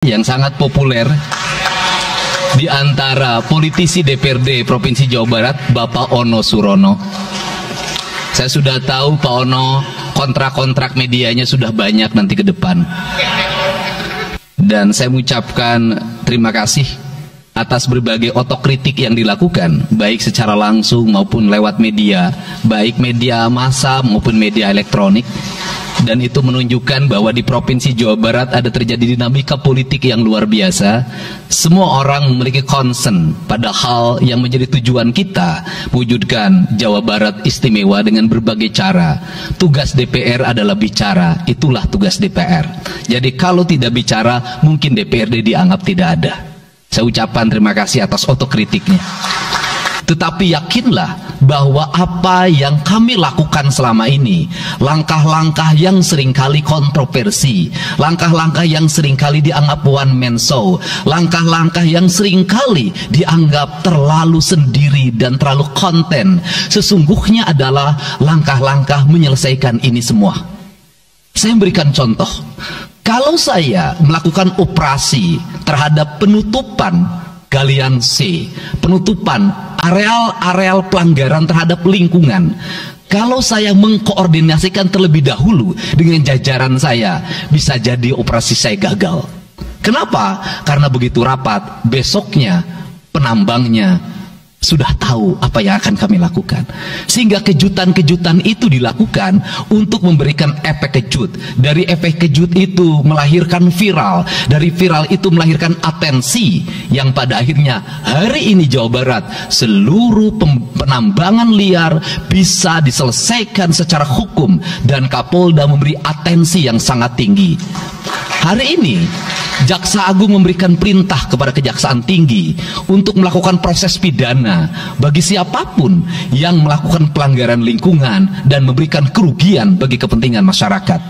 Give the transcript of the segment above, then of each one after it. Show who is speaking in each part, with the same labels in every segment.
Speaker 1: yang sangat populer di antara politisi DPRD Provinsi Jawa Barat, Bapak Ono Surono. Saya sudah tahu Pak Ono kontrak-kontrak medianya sudah banyak nanti ke depan. Dan saya mengucapkan terima kasih atas berbagai otokritik yang dilakukan, baik secara langsung maupun lewat media, baik media massa maupun media elektronik. Dan itu menunjukkan bahwa di Provinsi Jawa Barat ada terjadi dinamika politik yang luar biasa. Semua orang memiliki concern pada hal yang menjadi tujuan kita, wujudkan Jawa Barat istimewa dengan berbagai cara. Tugas DPR adalah bicara, itulah tugas DPR. Jadi kalau tidak bicara, mungkin DPRD dianggap tidak ada. Saya ucapkan terima kasih atas otokritiknya. Tetapi yakinlah bahwa apa yang kami lakukan selama ini, langkah-langkah yang seringkali kontroversi, langkah-langkah yang seringkali dianggap one man show, langkah-langkah yang seringkali dianggap terlalu sendiri dan terlalu konten, sesungguhnya adalah langkah-langkah menyelesaikan ini semua. Saya memberikan contoh. Kalau saya melakukan operasi terhadap penutupan galian C, penutupan areal-areal pelanggaran terhadap lingkungan, kalau saya mengkoordinasikan terlebih dahulu dengan jajaran saya, bisa jadi operasi saya gagal. Kenapa? Karena begitu rapat, besoknya penambangnya sudah tahu apa yang akan kami lakukan. Sehingga kejutan-kejutan itu dilakukan untuk memberikan efek kejut. Dari efek kejut itu melahirkan viral. Dari viral itu melahirkan atensi. Yang pada akhirnya hari ini Jawa Barat, seluruh penambangan liar bisa diselesaikan secara hukum. Dan Kapolda memberi atensi yang sangat tinggi. Hari ini Jaksa Agung memberikan perintah kepada Kejaksaan Tinggi untuk melakukan proses pidana bagi siapapun yang melakukan pelanggaran lingkungan dan memberikan kerugian bagi kepentingan masyarakat.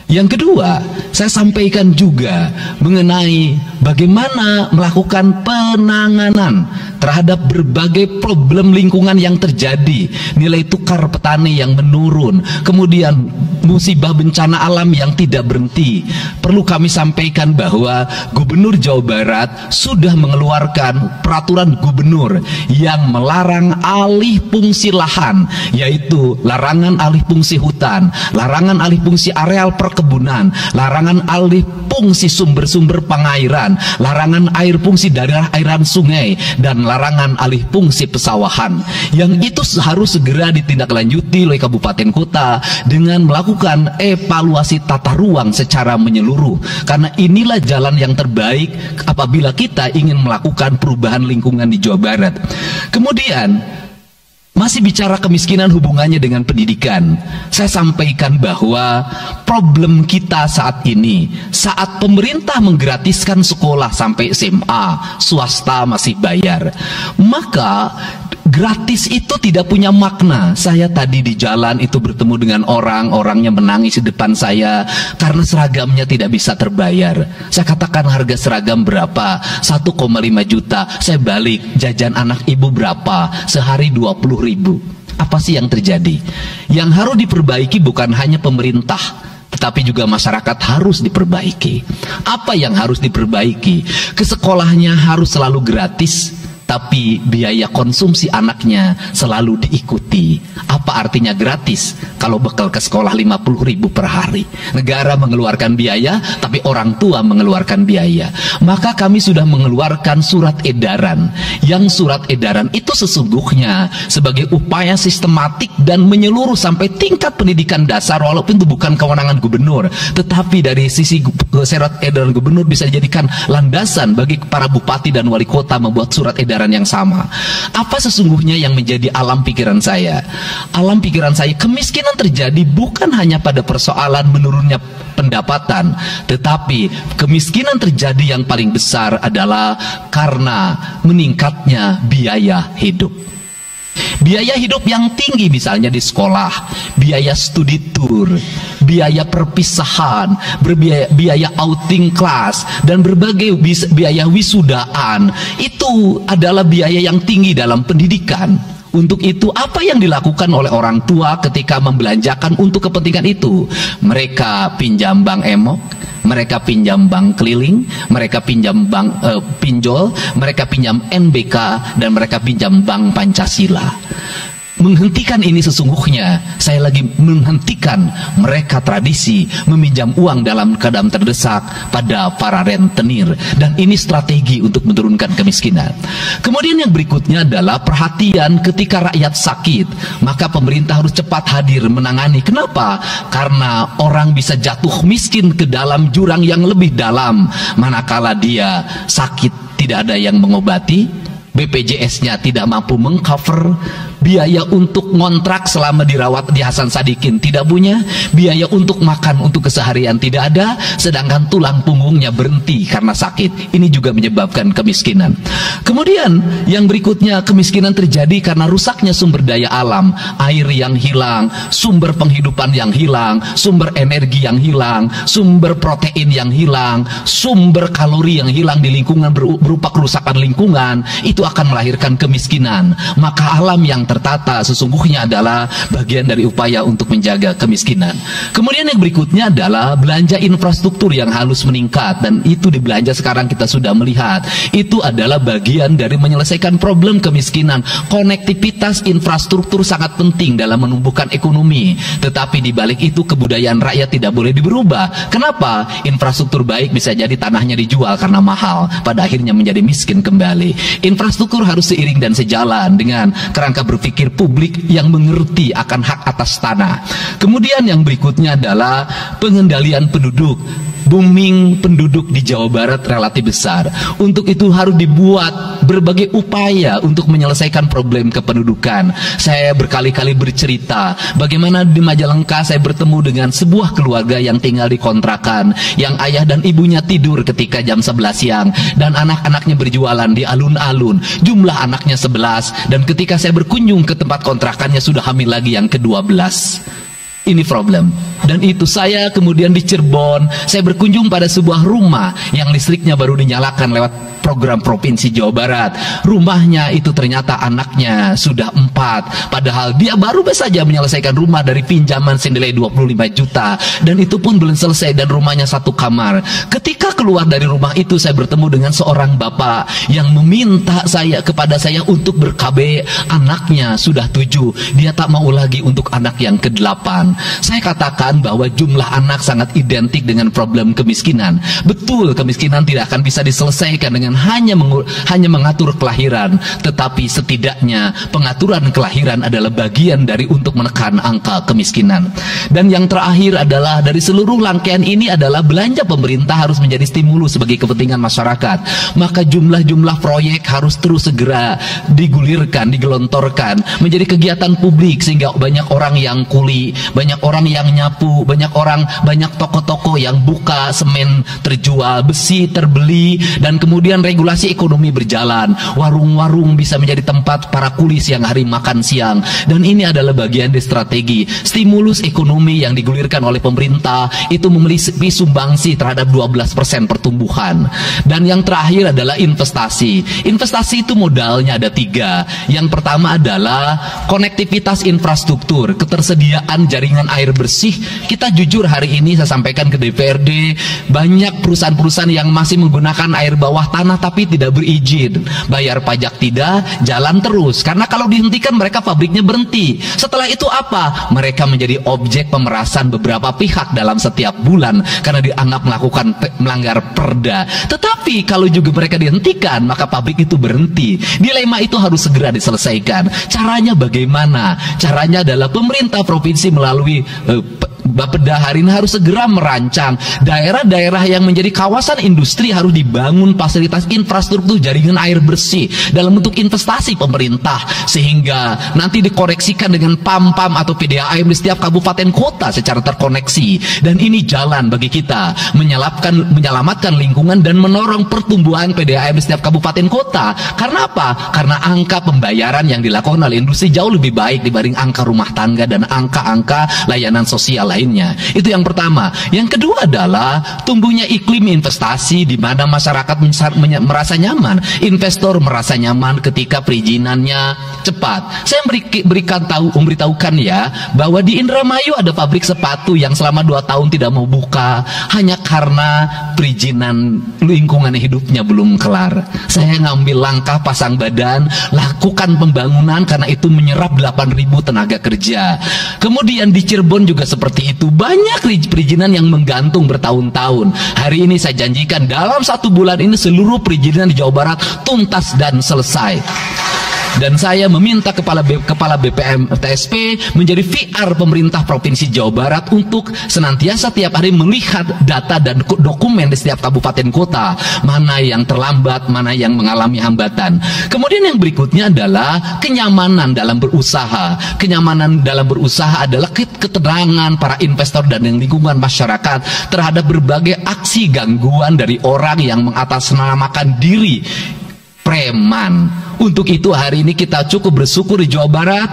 Speaker 1: Yang kedua, saya sampaikan juga mengenai bagaimana melakukan penanganan terhadap berbagai problem lingkungan yang terjadi. Nilai tukar petani yang menurun, kemudian musibah bencana alam yang tidak berhenti. Perlu kami sampaikan bahwa Gubernur Jawa Barat sudah mengeluarkan peraturan gubernur yang melarang alih fungsi lahan, yaitu larangan alih fungsi hutan, larangan alih fungsi areal perkebunan, larangan alih fungsi sumber-sumber pengairan, larangan air fungsi daerah airan sungai, dan larangan alih fungsi pesawahan. Yang itu harus segera ditindaklanjuti oleh kabupaten kota dengan melakukan evaluasi tata ruang secara menyeluruh, karena inilah jalan yang terbaik apabila kita ingin melakukan perubahan lingkungan di Jawa Barat. Kemudian masih bicara kemiskinan hubungannya dengan pendidikan, saya sampaikan bahwa problem kita saat ini, saat pemerintah menggratiskan sekolah sampai SMA, swasta masih bayar, maka gratis itu tidak punya makna. Saya tadi di jalan itu bertemu dengan orangnya menangis di depan saya karena seragamnya tidak bisa terbayar. Saya katakan, harga seragam berapa? 1,5 juta. Saya balik, jajan anak ibu berapa? Sehari 20.000. Apa sih yang terjadi? Yang harus diperbaiki bukan hanya pemerintah, tetapi juga masyarakat harus diperbaiki. Apa yang harus diperbaiki? Ke sekolahnya harus selalu gratis, tapi biaya konsumsi anaknya selalu diikuti. Apa artinya gratis kalau bekal ke sekolah 50.000 per hari? Negara mengeluarkan biaya, tapi orang tua mengeluarkan biaya. Maka kami sudah mengeluarkan surat edaran. Yang surat edaran itu sesungguhnya sebagai upaya sistematik dan menyeluruh sampai tingkat pendidikan dasar, walaupun itu bukan kewenangan gubernur, tetapi dari sisi surat edaran gubernur bisa dijadikan landasan bagi para bupati dan wali kota membuat surat edaran yang sama. Apa sesungguhnya yang menjadi alam pikiran saya? Alam pikiran saya, kemiskinan terjadi bukan hanya pada persoalan menurunnya pendapatan, tetapi kemiskinan terjadi yang paling besar adalah karena meningkatnya biaya hidup. Biaya hidup yang tinggi, misalnya di sekolah, biaya studi tour, biaya perpisahan, biaya outing kelas, dan berbagai biaya wisudaan. Itu adalah biaya yang tinggi dalam pendidikan. Untuk itu apa yang dilakukan oleh orang tua ketika membelanjakan untuk kepentingan itu? Mereka pinjam bank emok, mereka pinjam bank keliling, mereka pinjam bank pinjol, mereka pinjam NBK, dan mereka pinjam bank Pancasila. Menghentikan ini sesungguhnya saya lagi menghentikan mereka tradisi meminjam uang dalam keadaan terdesak pada para rentenir, dan ini strategi untuk menurunkan kemiskinan. Kemudian yang berikutnya adalah perhatian ketika rakyat sakit, maka pemerintah harus cepat hadir menangani. Kenapa? Karena orang bisa jatuh miskin ke dalam jurang yang lebih dalam manakala dia sakit, tidak ada yang mengobati, BPJS-nya tidak mampu mengcover, biaya untuk ngontrak selama dirawat di Hasan Sadikin tidak punya, biaya untuk makan untuk keseharian tidak ada, sedangkan tulang punggungnya berhenti karena sakit. Ini juga menyebabkan kemiskinan. Kemudian yang berikutnya, kemiskinan terjadi karena rusaknya sumber daya alam, air yang hilang, sumber penghidupan yang hilang, sumber energi yang hilang, sumber protein yang hilang, sumber kalori yang hilang di lingkungan berupa kerusakan lingkungan. Itu akan melahirkan kemiskinan. Maka alam yang tertata sesungguhnya adalah bagian dari upaya untuk menjaga kemiskinan. Kemudian yang berikutnya adalah belanja infrastruktur yang harus meningkat, dan itu di belanja sekarang kita sudah melihat. Itu adalah bagian dari menyelesaikan problem kemiskinan. Konektivitas infrastruktur sangat penting dalam menumbuhkan ekonomi, tetapi di balik itu kebudayaan rakyat tidak boleh diberubah. Kenapa? Infrastruktur baik bisa jadi tanahnya dijual karena mahal, pada akhirnya menjadi miskin kembali. Infrastruktur harus seiring dan sejalan dengan kerangka berpikir publik yang mengerti akan hak atas tanah. Kemudian yang berikutnya adalah pengendalian penduduk. Booming penduduk di Jawa Barat relatif besar. Untuk itu harus dibuat berbagai upaya untuk menyelesaikan problem kependudukan. Saya berkali-kali bercerita bagaimana di Majalengka saya bertemu dengan sebuah keluarga yang tinggal di kontrakan, yang ayah dan ibunya tidur ketika jam 11 siang, dan anak-anaknya berjualan di alun-alun. Jumlah anaknya 11, dan ketika saya berkunjung ke tempat kontrakannya sudah hamil lagi yang ke-12. Ini problem. Dan itu saya kemudian di Cirebon, saya berkunjung pada sebuah rumah yang listriknya baru dinyalakan lewat program Provinsi Jawa Barat. Rumahnya itu ternyata anaknya sudah 4, padahal dia baru saja menyelesaikan rumah dari pinjaman senilai 25 juta, dan itu pun belum selesai, dan rumahnya 1 kamar. Ketika keluar dari rumah itu, saya bertemu dengan seorang bapak yang meminta kepada saya untuk ber-KB. Anaknya sudah 7, dia tak mau lagi untuk anak yang ke-8. Saya katakan bahwa jumlah anak sangat identik dengan problem kemiskinan. Betul, kemiskinan tidak akan bisa diselesaikan dengan hanya mengatur kelahiran, tetapi setidaknya pengaturan kelahiran adalah bagian dari untuk menekan angka kemiskinan. Dan yang terakhir adalah dari seluruh rangkaian ini adalah belanja pemerintah harus menjadi stimulus sebagai kepentingan masyarakat. Maka jumlah-jumlah proyek harus terus segera digulirkan, digelontorkan menjadi kegiatan publik, sehingga banyak orang yang kuli, banyak orang yang nyapu, banyak toko-toko yang buka, semen terjual, besi terbeli, dan kemudian regulasi ekonomi berjalan. Warung-warung bisa menjadi tempat para kulis yang hari makan siang, dan ini adalah bagian dari strategi stimulus ekonomi yang digulirkan oleh pemerintah. Itu memiliki sumbangsi terhadap 12% pertumbuhan. Dan yang terakhir adalah investasi. Investasi itu modalnya ada 3. Yang pertama adalah konektivitas infrastruktur, ketersediaan jaringan air bersih. Kita jujur hari ini saya sampaikan ke DPRD, banyak perusahaan-perusahaan yang masih menggunakan air bawah tanah tapi tidak berizin, bayar pajak tidak, jalan terus, karena kalau dihentikan mereka pabriknya berhenti. Setelah itu apa? Mereka menjadi objek pemerasan beberapa pihak dalam setiap bulan karena dianggap melanggar perda. Tetapi kalau juga mereka dihentikan, maka pabrik itu berhenti. Dilema itu harus segera diselesaikan. Caranya bagaimana? Caranya adalah pemerintah provinsi melalui Bapeda hari ini harus segera merancang daerah-daerah yang menjadi kawasan industri, harus dibangun fasilitas infrastruktur jaringan air bersih dalam bentuk investasi pemerintah, sehingga nanti dikoreksikan dengan PAM-PAM atau PDAM di setiap kabupaten kota secara terkoneksi. Dan ini jalan bagi kita menyelamatkan lingkungan dan mendorong pertumbuhan PDAM di setiap kabupaten kota. Karena apa? Karena angka pembayaran yang dilakukan oleh industri jauh lebih baik dibanding angka rumah tangga dan angka-angka layanan sosial lainnya. Itu yang pertama. Yang kedua adalah tumbuhnya iklim investasi di mana masyarakat merasa nyaman, investor merasa nyaman ketika perizinannya cepat. Saya memberitahukan ya bahwa di Indramayu ada pabrik sepatu yang selama 2 tahun tidak mau buka hanya karena perizinan lingkungan hidupnya belum kelar. Saya ngambil langkah pasang badan, lakukan pembangunan karena itu menyerap 8.000 tenaga kerja. Kemudian di Cirebon juga seperti itu, banyak perizinan yang menggantung bertahun-tahun. Hari ini saya janjikan dalam 1 bulan ini seluruh perizinan di Jawa Barat tuntas dan selesai. Dan saya meminta kepala BPM TSP menjadi VR pemerintah Provinsi Jawa Barat untuk senantiasa tiap hari melihat data dan dokumen di setiap kabupaten kota, mana yang terlambat, mana yang mengalami hambatan. Kemudian yang berikutnya adalah kenyamanan dalam berusaha. Kenyamanan dalam berusaha adalah ketenangan para investor dan lingkungan masyarakat terhadap berbagai aksi gangguan dari orang yang mengatasnamakan diri preman. Untuk itu hari ini kita cukup bersyukur di Jawa Barat,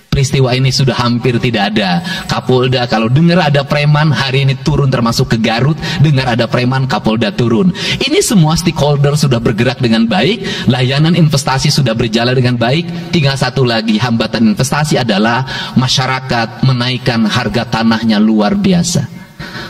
Speaker 1: peristiwa ini sudah hampir tidak ada. Kapolda kalau dengar ada preman hari ini turun, termasuk ke Garut, dengar ada preman Kapolda turun. Ini semua stakeholder sudah bergerak dengan baik, layanan investasi sudah berjalan dengan baik. Tinggal satu lagi hambatan investasi adalah masyarakat menaikkan harga tanahnya luar biasa.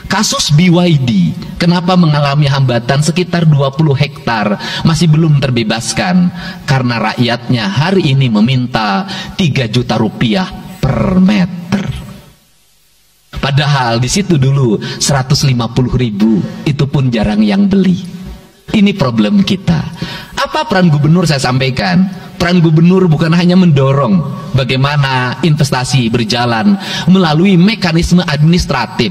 Speaker 1: Kasus BYD, kenapa mengalami hambatan sekitar 20 hektar masih belum terbebaskan? Karena rakyatnya hari ini meminta 3 juta rupiah per meter. Padahal di situ dulu 150.000, itu pun jarang yang beli. Ini problem kita. Apa peran gubernur? Saya sampaikan, peran gubernur bukan hanya mendorong bagaimana investasi berjalan melalui mekanisme administratif.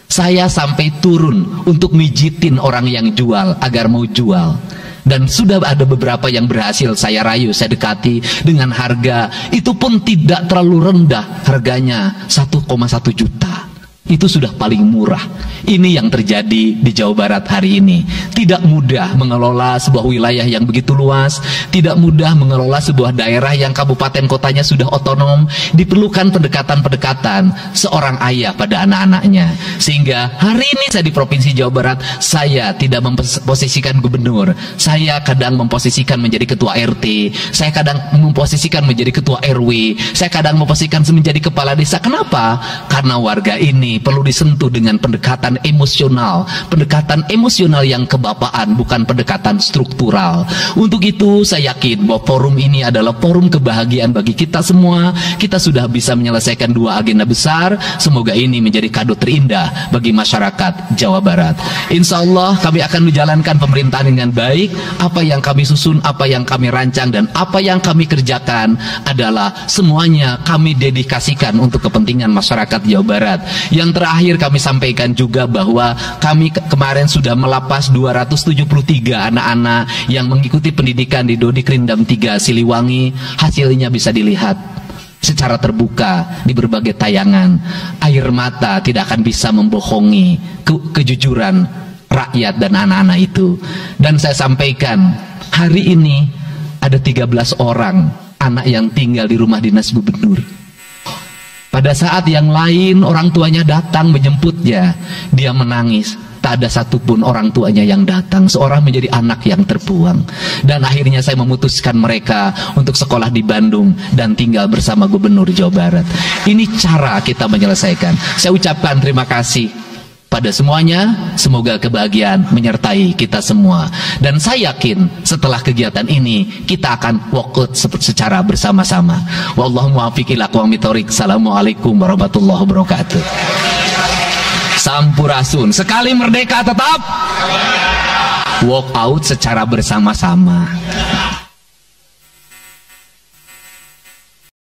Speaker 1: Saya sampai turun untuk mijitin orang yang jual agar mau jual. Dan sudah ada beberapa yang berhasil saya rayu, saya dekati dengan harga itu pun tidak terlalu rendah, harganya 1,1 juta. Itu sudah paling murah. Ini yang terjadi di Jawa Barat hari ini. Tidak mudah mengelola sebuah wilayah yang begitu luas, tidak mudah mengelola sebuah daerah yang kabupaten kotanya sudah otonom. Diperlukan pendekatan-pendekatan seorang ayah pada anak-anaknya. Sehingga hari ini saya di Provinsi Jawa Barat, saya tidak memposisikan gubernur. Saya kadang memposisikan menjadi ketua RT, saya kadang memposisikan menjadi ketua RW, saya kadang memposisikan menjadi kepala desa. Kenapa? Karena warga ini perlu disentuh dengan pendekatan emosional yang kebapaan, bukan pendekatan struktural. Untuk itu saya yakin bahwa forum ini adalah forum kebahagiaan bagi kita semua. Kita sudah bisa menyelesaikan 2 agenda besar. Semoga ini menjadi kado terindah bagi masyarakat Jawa Barat. Insya Allah kami akan menjalankan pemerintahan dengan baik. Apa yang kami susun, apa yang kami rancang, dan apa yang kami kerjakan adalah semuanya kami dedikasikan untuk kepentingan masyarakat Jawa Barat. Yang terakhir kami sampaikan juga bahwa kami kemarin sudah melapas 273 anak-anak yang mengikuti pendidikan di Dodi Krindam 3 Siliwangi. Hasilnya bisa dilihat secara terbuka di berbagai tayangan. Air mata tidak akan bisa membohongi kejujuran rakyat dan anak-anak itu. Dan saya sampaikan hari ini ada 13 orang anak yang tinggal di rumah dinas gubernur. Pada saat yang lain orang tuanya datang menjemputnya, dia menangis. Tak ada satupun orang tuanya yang datang. Seorang menjadi anak yang terbuang. Dan akhirnya saya memutuskan mereka untuk sekolah di Bandung dan tinggal bersama gubernur Jawa Barat. Ini cara kita menyelesaikan. Saya ucapkan terima kasih pada semuanya. Semoga kebahagiaan menyertai kita semua. Dan saya yakin setelah kegiatan ini kita akan walk out secara bersama-sama. Wallahu muwaffiq ila aqwamit thoriq. Assalamualaikum warahmatullahi wabarakatuh. Sampurasun. Sekali merdeka tetap walk out secara bersama-sama.